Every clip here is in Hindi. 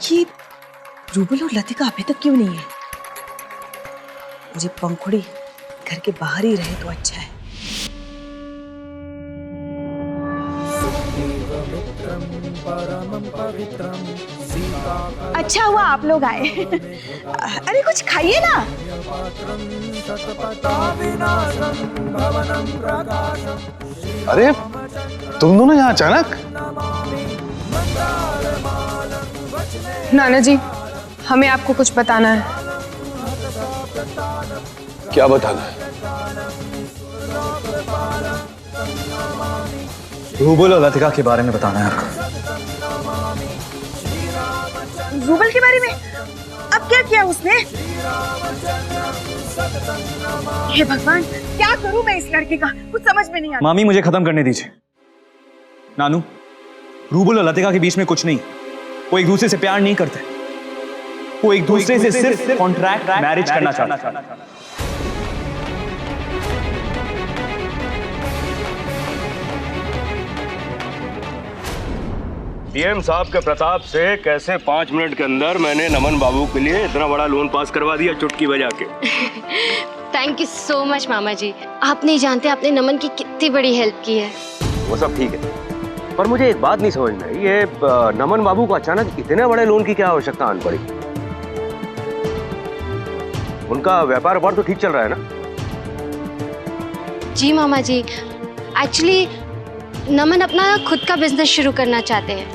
ये रूबल और लतिका अभी तक क्यों नहीं है? मुझे पंखुड़ी घर के बाहर ही रहे तो अच्छा है। अच्छा हुआ आप लोग आए। अरे कुछ खाइए ना। अरे तुम दोनों यहाँ अचानक? नाना जी, हमें आपको कुछ बताना है। क्या बताना है? रूबल और लतिका के बारे में बताना है आपको। रूबल के बारे में? अब क्या किया उसने? हे भगवान, क्या करूं मैं इस लड़के का? कुछ समझ में नहीं आता। मामी मुझे खत्म करने दीजिए। नानू, रूबल और लतिका के बीच में कुछ नहीं। वो एक दूसरे से प्यार नहीं करते। वो एक दूसरे से सिर्फ कॉन्ट्रैक्ट मैरिज करना चाहते हैं। डीएम साहब के प्रताप से कैसे 5 मिनट के अंदर मैंने नमन बाबू के लिए इतना बड़ा लोन पास करवा दिया चुटकी बजा के। थैंक यू सो मच मामा जी। आप नहीं जानते आपने नमन की कितनी बड़ी हेल्प की है। वो सब ठीक है, पर मुझे एक बात नहीं समझ में आई, ये नमन बाबू को अचानक इतने बड़े लोन की क्या आवश्यकता आन पड़ी? उनका व्यापार तो ठीक चल रहा है ना? जी मामा जी, एक्चुअली नमन अपना खुद का बिजनेस शुरू करना चाहते हैं,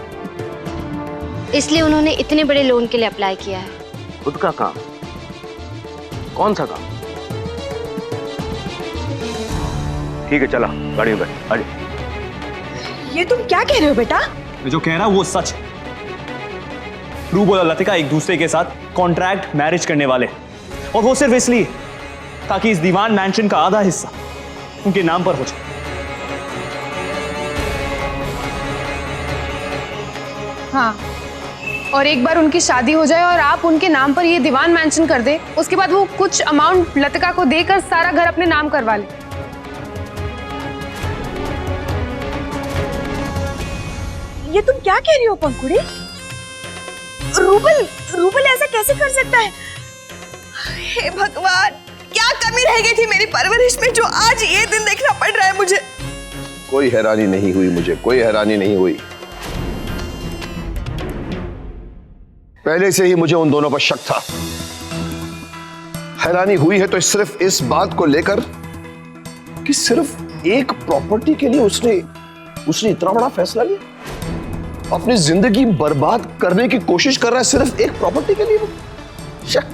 इसलिए उन्होंने इतने बड़े लोन के लिए अप्लाई किया है। खुद का काम? कौन सा काम? ठीक है, चला गाड़ी में बैठ। अरे ये तुम क्या कह रहे हो बेटा? मैं जो कह रहा हूं वो सच है। रूबल और लतिका एक दूसरे के साथ कॉन्ट्रैक्ट मैरिज करने वाले, और वो सिर्फ इसलिए ताकि इस दीवान मैंशन का आधा हिस्सा उनके नाम पर हो जाए। हाँ, और एक बार उनकी शादी हो जाए और आप उनके नाम पर ये दीवान मेंशन कर दे, उसके बाद वो कुछ अमाउंट लतिका को देकर सारा घर अपने नाम करवा ले। ये तुम क्या कह रही हो पंखुड़ी? रूबल ऐसा कैसे कर सकता है? हे भगवान, क्या कमी रह गई थी मेरी परवरिश में जो आज ये दिन देखना पड़ रहा है मुझे? कोई हैरानी नहीं हुई मुझे, कोई हैरानी नहीं हुई। पहले से ही मुझे उन दोनों पर शक था। हैरानी हुई है तो सिर्फ इस बात को लेकर कि सिर्फ एक प्रॉपर्टी के लिए उसने इतना बड़ा फैसला लिया। अपनी जिंदगी बर्बाद करने की कोशिश कर रहा है सिर्फ एक प्रॉपर्टी के लिए। शक।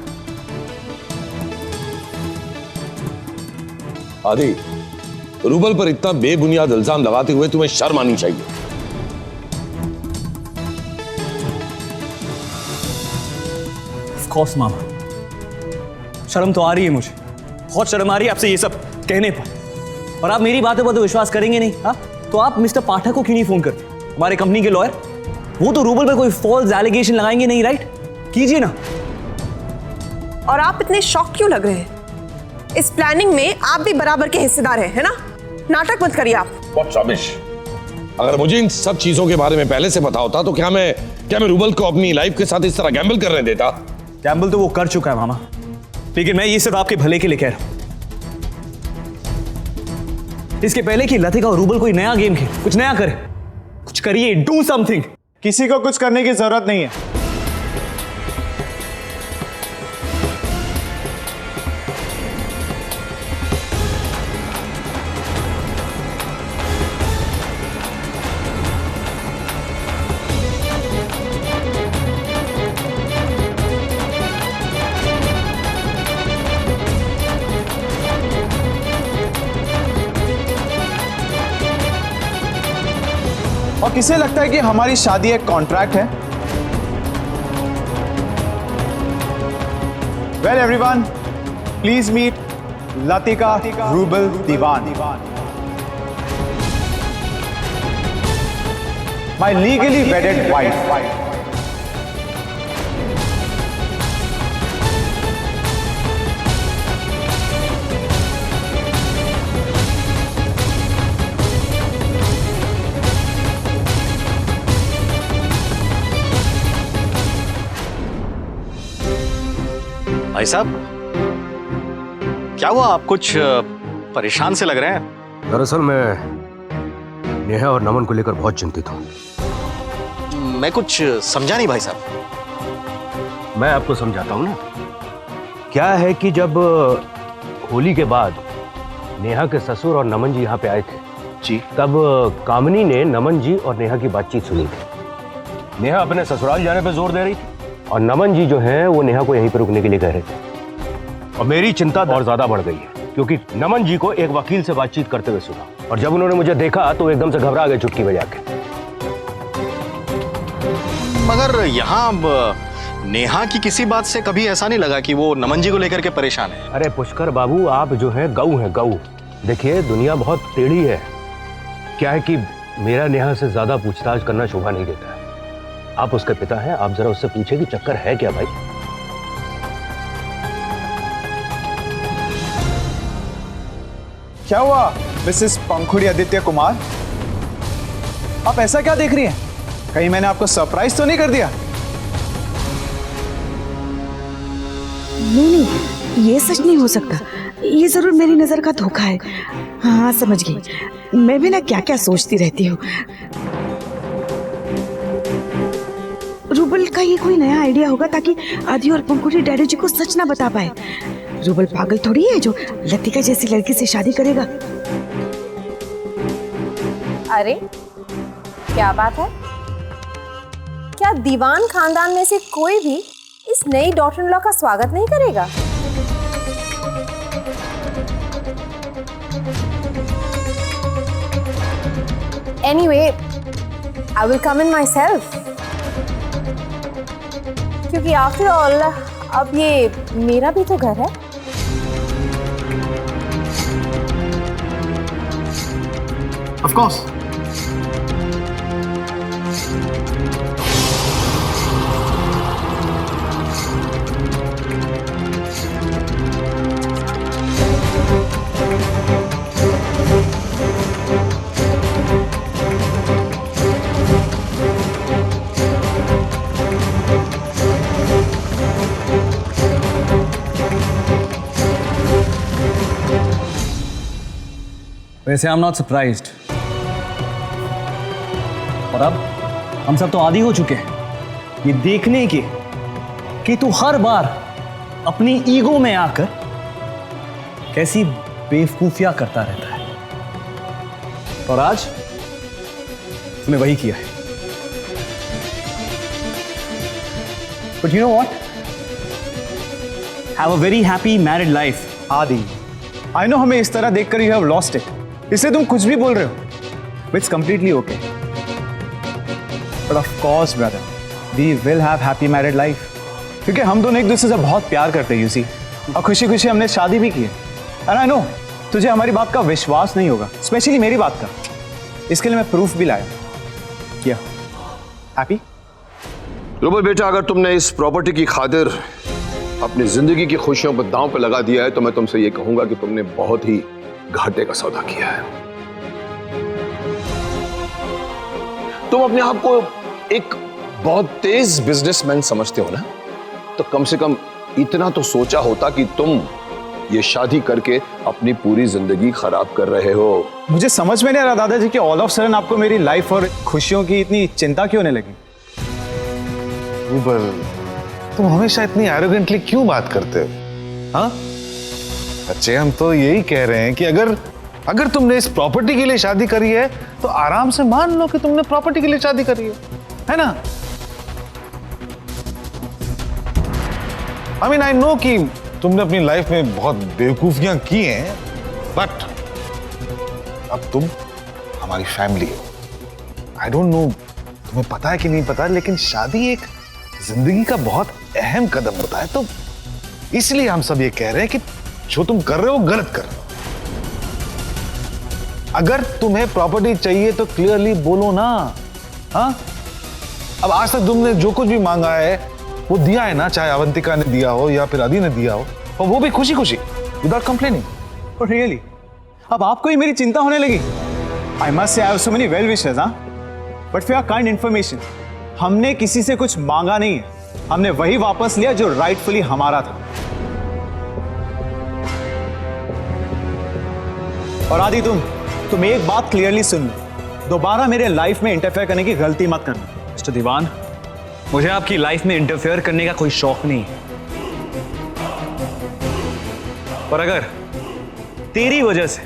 आदि, रूबल पर इतना बेबुनियाद इल्जाम लगाते हुए तुम्हें शर्म आनी चाहिए। ऑफ कोर्स मामा, शर्म तो आ रही है मुझे, बहुत शर्म आ रही है आपसे ये सब कहने पर। और आप मेरी बातों पर तो विश्वास करेंगे नहीं। हाँ, तो आप मिस्टर पाठक को क्यों नहीं फोन करते? हमारे कंपनी के लॉयर, वो तो रूबल पर कोई फॉल्स एलिगेशन लगाएंगे नहीं, राइट? कीजिए ना। और आप इतने शॉक क्यों लग रहे हैं? इस प्लानिंग में आप भी बराबर के हिस्सेदार हैं, है ना? नाटक मत करिए आप। बहुत शाबाश। अगर मुझे इन सब चीजों के बारे में पहले से पता होता तो क्या मैं रूबल को अपनी लाइफ के साथ इस तरह गैम्बल करने देता? गैम्बल तो वो कर चुका है मामा, लेकिन मैं ये सिर्फ आपके भले के लिए कह रहा हूं। इसके पहले कि लतिका और रूबल कोई नया गेम खेले, कुछ नया करे, कुछ करिए, डू समथिंग। किसी को कुछ करने की जरूरत नहीं है। और किसे लगता है कि हमारी शादी एक कॉन्ट्रैक्ट है? Well everyone, please meet Latika Rubal Diwan, my legally wedded wife. भाई साहब, क्या हुआ? आप कुछ परेशान से लग रहे हैं। दरअसल मैं नेहा और नमन को लेकर बहुत चिंतित हूँ। मैं कुछ समझा नहीं भाई साहब। मैं आपको समझाता हूँ ना। क्या है कि जब होली के बाद नेहा के ससुर और नमन जी यहाँ पे आए थे जी, तब कामिनी ने नमन जी और नेहा की बातचीत सुनी थी। नेहा अपने ससुराल जाने पे जोर दे रही थी और नमन जी जो हैं वो नेहा को यहीं पर रुकने के लिए कह रहे थे। और मेरी चिंता और ज्यादा बढ़ गई है क्योंकि नमन जी को एक वकील से बातचीत करते हुए सुना और जब उन्होंने मुझे देखा तो एकदम से घबरा गए चुटकी बजा के। मगर यहाँ नेहा की किसी बात से कभी ऐसा नहीं लगा कि वो नमन जी को लेकर के परेशान है। अरे पुष्कर बाबू, आप जो है गऊ हैं, गऊ। देखिए दुनिया बहुत टेढ़ी है। क्या है कि मेरा नेहा से ज्यादा पूछताछ करना शोभा नहीं देता है। आप उसके पिता हैं, आप जरा उससे पूछे कि चक्कर है क्या भाई। क्या हुआ मिसेस पंखुड़ी आदित्य कुमार? आप ऐसा क्या देख रही हैं? कहीं मैंने आपको सरप्राइज तो नहीं कर दिया? नहीं, ये सच नहीं हो सकता। ये जरूर मेरी नजर का धोखा है। हाँ, समझ गई। मैं भी ना क्या क्या सोचती रहती हूँ। रूबल का ये कोई नया आइडिया होगा ताकि आदि और पंखुड़ी डैडी जी को सच ना बता पाए। रूबल पागल थोड़ी है जो लतिका जैसी लड़की से शादी करेगा। अरे क्या बात है? क्या दीवान खानदान में से कोई भी इस नई डॉटर इन लॉ का स्वागत नहीं करेगा? Anyway, I will come in myself. क्योंकि आफ्टर ऑल अब ये मेरा भी तो घर है। Of course. वैसे आई एम नॉट सरप्राइज्ड। और अब हम सब तो आदी हो चुके हैं ये देखने के कि तू हर बार अपनी ईगो में आकर कैसी बेवकूफियां करता रहता है। और आज तूने वही किया है। But you know what? Have a very happy married life. आदि, आई नो हमें इस तरह देखकर यू हैव लॉस्ट इट, इसलिए तुम कुछ भी बोल रहे हो। It's completely okay. But of course brother, we will have happy married life, क्योंकि हम दोनों एक दूसरे से बहुत प्यार करते हैं, यू सी। और खुशी खुशी हमने शादी भी की है। एंड आई नो तुझे हमारी बात का विश्वास नहीं होगा, स्पेशली मेरी बात का। इसके लिए मैं प्रूफ भी लाया। क्या हैप्पी? रूबल बेटा, अगर तुमने इस प्रॉपर्टी की खातिर अपनी जिंदगी की खुशियों को दांव पे लगा दिया है तो मैं तुमसे ये कहूंगा कि तुमने बहुत ही घाटे का सौदा किया है। तुम अपने आप को एक बहुत तेज बिजनेसमैन समझते हो ना, तो कम से कम इतना तो सोचा होता कि तुम ये शादी करके अपनी पूरी जिंदगी खराब कर रहे हो। मुझे समझ में नहीं आ रहा दादाजी कि ऑल ऑफ सडन आपको मेरी लाइफ और खुशियों की इतनी चिंता क्यों होने लगी। रूबल, तुम हमेशा इतनी एरोगेंटली क्यों बात करते हो? हाँ बच्चे, हम तो यही कह रहे हैं कि अगर तुमने इस प्रॉपर्टी के लिए शादी करी है तो आराम से मान लो कि तुमने प्रॉपर्टी के लिए शादी करी है ना? आई मीन आई नो कि तुमने अपनी लाइफ में बहुत बेवकूफियां की हैं, बट अब तुम हमारी फैमिली हो। आई डोंट नो तुम्हें पता है कि नहीं पता, लेकिन शादी एक जिंदगी का बहुत अहम कदम होता है। तो इसलिए हम सब ये कह रहे हैं कि जो तुम कर रहे हो गलत कर रहे हो। अगर तुम्हें प्रॉपर्टी चाहिए तो क्लियरली बोलो ना। हाँ, अब आज तक तुमने जो कुछ भी मांगा है वो दिया है ना, चाहे अवंतिका ने दिया हो या फिर आदि ने दिया हो, और वो भी खुशी खुशी, विदाउट कंप्लेनिंग। रियली अब आपको ही मेरी चिंता होने लगी? I must say I have so many well wishes, हाँ, but for your kind information, हमने किसी से कुछ मांगा नहीं है। हमने वही वापस लिया जो राइटफुली हमारा था। और आदि तुम एक बात क्लियरली सुन लो, दोबारा मेरे लाइफ में इंटरफेयर करने की गलती मत करना। मिस्टर दीवान, मुझे आपकी लाइफ में इंटरफेयर करने का कोई शौक नहीं है, पर अगर तेरी वजह से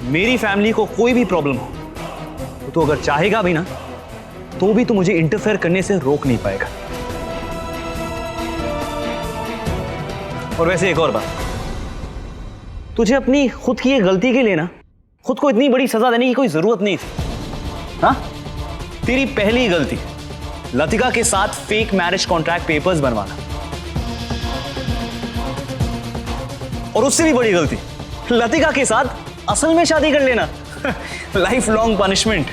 मेरी फैमिली को कोई भी प्रॉब्लम हो तो अगर चाहेगा भी ना तो भी तो मुझे इंटरफेयर करने से रोक नहीं पाएगा। और वैसे एक और बात, तुझे अपनी खुद की ये गलती के लिए ना खुद को इतनी बड़ी सजा देने की कोई जरूरत नहीं थी। हाँ, तेरी पहली गलती लतिका के साथ फेक मैरिज कॉन्ट्रैक्ट पेपर्स बनवाना, और उससे भी बड़ी गलती लतिका के साथ असल में शादी कर लेना। Life long punishment.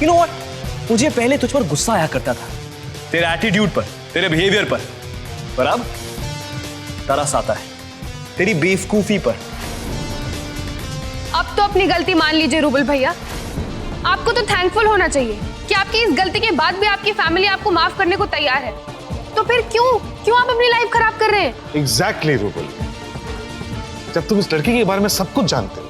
You know what, मुझे पहले तुझ पर गुस्सा आया करता था, तेरे एटीट्यूड पर, तेरे बिहेवियर पर अब तरस आता है तेरी बेवकूफी पर। अब तो अपनी गलती मान लीजिए रूबल भैया। आपको तो थैंकफुल होना चाहिए कि आपकी इस गलती के बाद भी आपकी फैमिली आपको माफ करने को तैयार है। तो फिर क्यों आप अपनी लाइफ खराब कर रहे हैं? एग्जैक्टली रूबल, जब तुम इस लड़की के बारे में सब कुछ जानते हो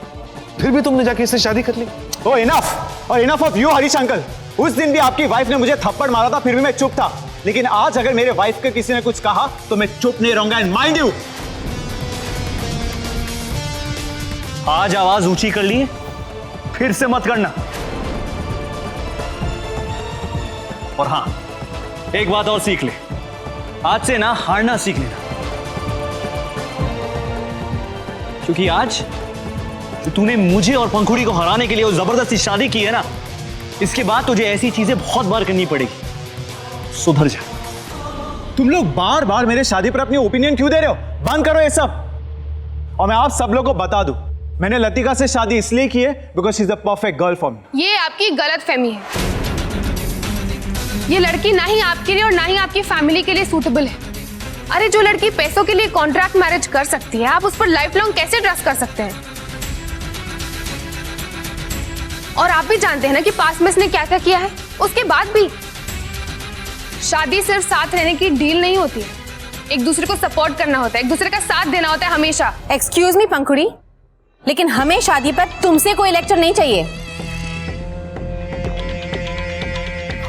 फिर भी तुमने जाके इससे शादी कर ली। Oh enough of you Harish uncle. उस दिन भी आपकी वाइफ ने मुझे थप्पड़ मारा था, फिर भी मैं चुप था, लेकिन आज अगर मेरे वाइफ के किसी ने कुछ कहा तो मैं चुप नहीं रहूंगा। एंड माइंड यू, आज आवाज ऊंची कर ली है, फिर से मत करना। और हां, एक बात और सीख ले, आज से ना हारना सीख लेना, क्योंकि आज जो तूने मुझे और पंखुड़ी को हराने के लिए वो जबरदस्ती शादी की है ना, इसके बाद तुझे ऐसी चीजें बहुत बार करनी पड़ेगी। सुधर जा। तुम लोग बार बार मेरे शादी पर अपनी ओपिनियन क्यों दे रहे हो? बंद करो ये सब। और मैं आप सब लोगों को बता दूं, मैंने लतिका से शादी इसलिए की है because she is a perfect girl for me. ये आपकी गलत फहमी है। ये लड़की ना ही आपके लिए और ना ही आपकी फैमिली के लिए सूटेबल है। अरे जो लड़की पैसों के लिए कॉन्ट्रैक्ट मैरिज कर सकती है, आप उस पर लाइफ लॉन्ग कैसे ट्रस्ट कर सकते हैं? और आप भी जानते हैं ना कि पास्ट में इसने क्या क्या किया है। उसके बाद भी शादी सिर्फ साथ रहने की डील नहीं होती है, एक दूसरे को सपोर्ट करना होता है, एक दूसरे का साथ देना होता है हमेशा। एक्सक्यूज मी पंखुड़ी, लेकिन हमें शादी पर तुमसे कोई लेक्चर नहीं चाहिए,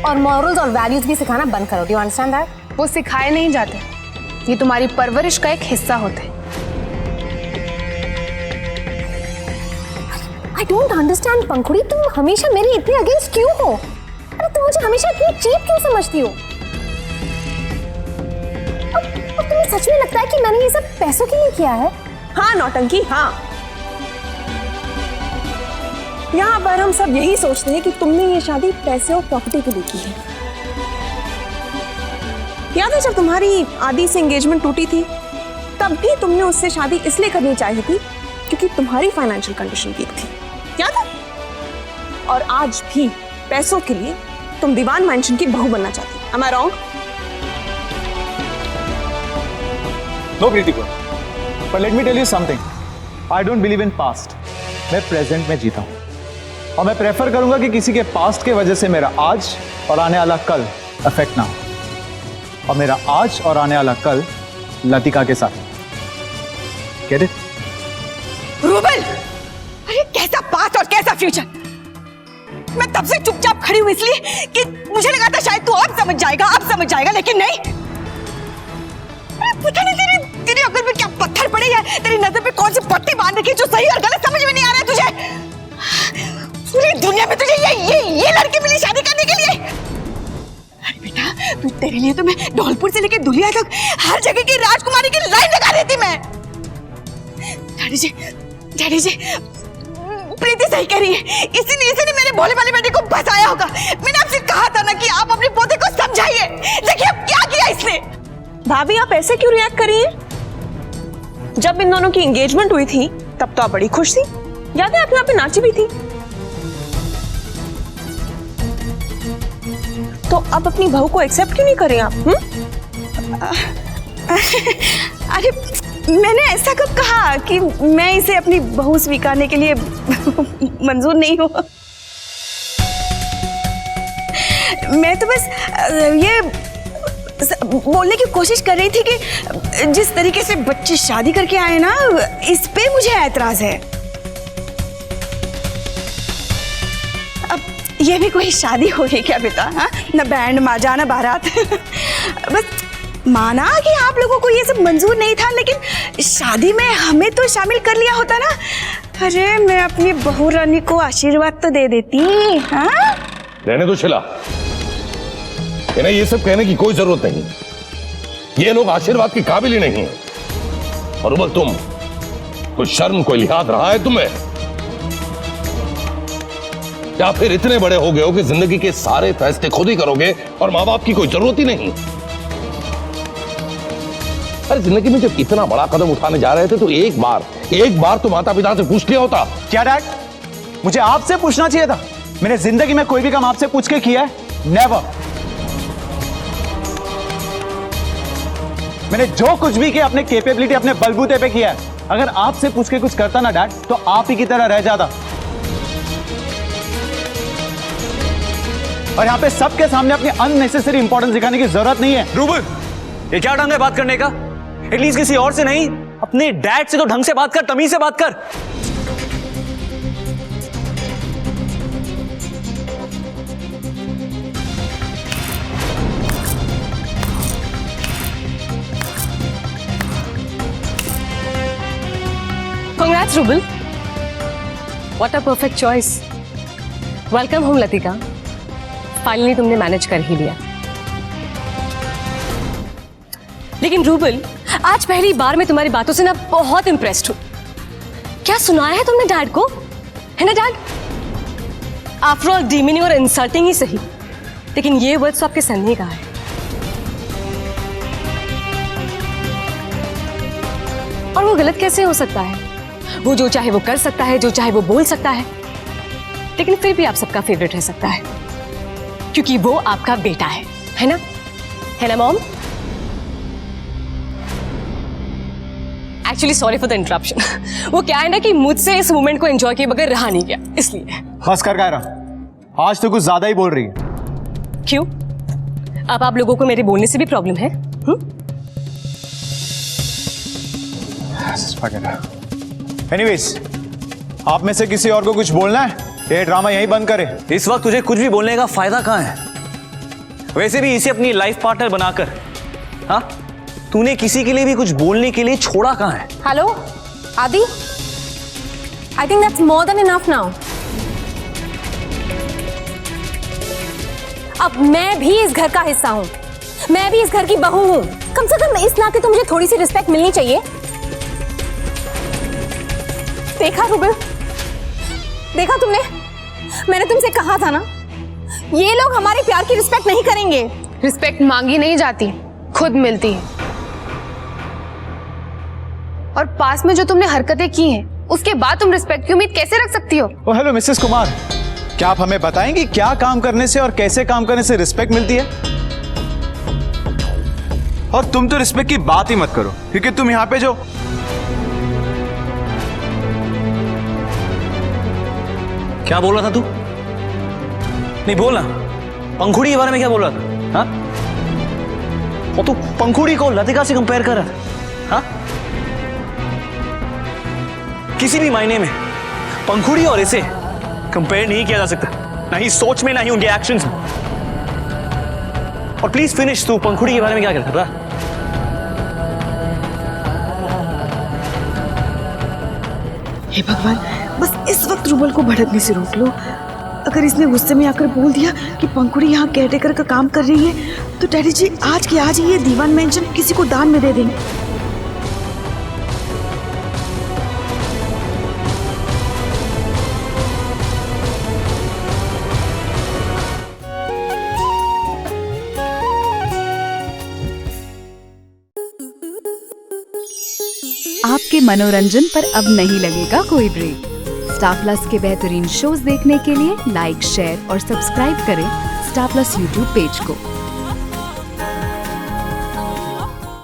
और मॉरल्स और वैल्यूज भी सिखाना बंद करो। Do you understand that? वो सिखाए नहीं जाते, ये तुम्हारी परवरिश का एक हिस्सा होते हैं। I don't understand पंखुड़ी, तुम हमेशा मेरी इतनी अगेंस्ट क्यों हो? अरे तुम मुझे हमेशा इतनी चीप क्यों समझती हो? अब तुम्हें सच में लगता है कि मैंने ये सब पैसों के लिए किया है? हाँ नौटंकी, हाँ। यहाँ पर हम सब यही सोचते हैं कि तुमने ये शादी पैसे और प्रॉपर्टी के लिए की है। याद है जब तुम्हारी आदि से एंगेजमेंट टूटी थी, तब भी तुमने उससे शादी इसलिए करनी चाहिए थी क्योंकि तुम्हारी फाइनेंशियल कंडीशन वीक थी, याद है? और आज भी पैसों के लिए तुम दीवान मैंशन की बहू बनना चाहती हो। Am I wrong? No Preeti को, पर let me tell you something, I don't believe in past. मैं प्रेजेंट में जीता हूं, और मैं प्रेफर करूंगा कि किसी के पास्ट के वजह से मेरा आज और आने वाला कल अफेक्ट ना हो, और मेरा आज और आने वाला कल लतिका के साथ। Get it? रूबल, अरे कैसा पास्ट और कैसा फ्यूचर। मैं तब से चुपचाप खड़ी हूं इसलिए कि मुझे लगा था शायद तू अब समझ जाएगा, लेकिन नहीं। पता नहीं तेरी अकल में क्या पत्थर पड़े हैं, तेरी नजर पे कौन सी पट्टी बांध रखी है जो सही और गलत समझ में नहीं आ रहा है तुझे। पूरी दुनिया में तुझे ये लड़की मिली शादी करने के लिए। अरे बेटा, तू तेरे लिए तो मैं धौलपुर से लेकर दुलिया तक हर जगह की राजकुमारी की लाइन लगा देती मैं। डैडी जी, प्रीति सही कह रही है, इसी ने मेरे भोले वाले बेटे को बचाया होगा। मैंने आपसे कहा था ना कि आप अपने पोते को समझाइए। देखिए अब क्या किया इसने। भाभी आप ऐसे क्यों रिएक्ट कर रही हैं? जब इन दोनों की एंगेजमेंट हुई थी तब तो आप बड़ी खुश थी, याद है? आप यहाँ पे नाची भी थी। तो अब अपनी बहू को एक्सेप्ट क्यों नहीं कर रहे आप? अरे मैंने ऐसा कब कहा कि मैं इसे अपनी बहू स्वीकारने के लिए मंजूर नहीं हूँ। मैं तो बस ये बोलने की कोशिश कर रही थी कि जिस तरीके से बच्चे शादी करके आए ना, इस पे मुझे ऐतराज है। अब ये भी कोई शादी हो गई क्या बेटा? हाँ, न बैंड बाजा न बारात। बस माना कि आप लोगों को ये सब मंजूर नहीं था, लेकिन शादी में हमें तो शामिल कर लिया होता ना। अरे मैं अपनी बहू रानी को आशीर्वाद तो दे देती। हाँ, रहने दो शिला, इन्हें ये सब कहने की कोई जरूरत नहीं। ये लोग आशीर्वाद के काबिल ही नहीं है। और रुबल, तुम कोई शर्म कोई लिहाज रहा है तुम्हें? या फिर इतने बड़े हो गए हो कि जिंदगी के सारे फैसले खुद ही करोगे और माँ बाप की कोई जरूरत ही नहीं? अरे जिंदगी में जब इतना बड़ा कदम उठाने जा रहे थे तो एक बार तो माता पिता से पूछ लिया होता। क्या डैड, मुझे आपसे पूछना चाहिए था? मैंने जिंदगी में कोई भी काम आपसे पूछ के किया है? नेवर। मैंने जो कुछ भी किया अपने कैपेबिलिटी, अपने बलबूते पे किया है। अगर आपसे पूछ के कुछ करता ना डैड, तो आप ही की तरह रह जाता। और यहाँ पे सबके सामने अपनी अननेसेसरी इंपॉर्टेंस दिखाने की जरूरत नहीं है। रूबल, ये क्या ढंग है बात करने का? एटलीस्ट किसी और से नहीं, अपने डैड से तो ढंग से बात कर, तमीज से बात कर। Congrats, Rubal. What a perfect choice. Welcome home, Latika. Finally तुमने मैनेज कर ही लिया। लेकिन रूबल, आज पहली बार मैं तुम्हारी बातों से ना बहुत इंप्रेस्ड हूँ। क्या सुनाया है तुमने डैड को, है ना डैड? आफ्टर ऑल डिमीनिंग और इंसल्टिंग ही सही, लेकिन ये वर्ड्स तो आपके सन ने कहा है। और वो गलत कैसे हो सकता है? वो जो चाहे वो कर सकता है, जो चाहे वो बोल सकता है, लेकिन फिर भी आप सबका फेवरेट रह सकता है, क्योंकि वो आपका बेटा है ना? है ना mom? Actually sorry for the interruption. वो क्या है ना कि मुझसे इस मोमेंट को एंजॉय किए बगैर रहा नहीं गया, इसलिए। बस कर कायरा, आज तो कुछ ज्यादा ही बोल रही है। क्यों? अब आप लोगों को मेरे बोलने से भी प्रॉब्लम है? एनीवेज, आप में से किसी और को कुछ बोलना है? ये ड्रामा यहीं बंद करे। इस वक्त तुझे कुछ भी बोलने का फायदा कहां है? वैसे भी इसे अपनी लाइफ पार्टनर बनाकर, हाँ, तूने किसी के लिए भी कुछ बोलने के लिए छोड़ा कहां है? हेलो आदि, I think that's more than enough now. अब मैं भी इस घर का हिस्सा हूं, मैं भी इस घर की बहू हूं। कम से कम इस नाते तो मुझे थोड़ी सी रिस्पेक्ट मिलनी चाहिए। देखा रूबल, देखा तुमने? मैंने तुमसे कहा था ना, ये लोग हमारे प्यार की रिस्पेक्ट नहीं करेंगे। रिस्पेक्ट मांगी नहीं जाती, खुद मिलती है। और पास में जो तुमने हरकतें की हैं, उसके बाद तुम रिस्पेक्ट की उम्मीद कैसे रख सकती हो? ओ हेलो मिसेस कुमार, क्या आप हमें बताएंगी क्या काम करने से और कैसे काम करने से रिस्पेक्ट मिलती है? और तुम तो रिस्पेक्ट की बात ही मत करो, क्योंकि तुम यहाँ पे जो क्या बोल रहा था तू? नहीं बोलना, पंखुड़ी के बारे में क्या बोल रहा था? हाँ, और तू पंखुड़ी को लतिका से कंपेयर कर रहा था? हाँ, किसी भी मायने में पंखुड़ी और इसे कंपेयर नहीं किया जा सकता, ना ही सोच में, ना ही उनके एक्शंस में। और प्लीज फिनिश, तू पंखुड़ी के बारे में क्या कहता था? हे भगवान, बस इस वक्त रूबल को भड़कने से रोक लो। अगर इसने गुस्से में आकर बोल दिया कि पंखुड़ी यहाँ केयरटेकर का काम कर रही है, तो डैडी जी आज के आज ही ये दीवान मेंशन किसी को दान में दे देंगे। आपके मनोरंजन पर अब नहीं लगेगा कोई ब्रेक। स्टार प्लस के बेहतरीन शोज देखने के लिए लाइक, शेयर और सब्सक्राइब करें स्टार प्लस यूट्यूब पेज को।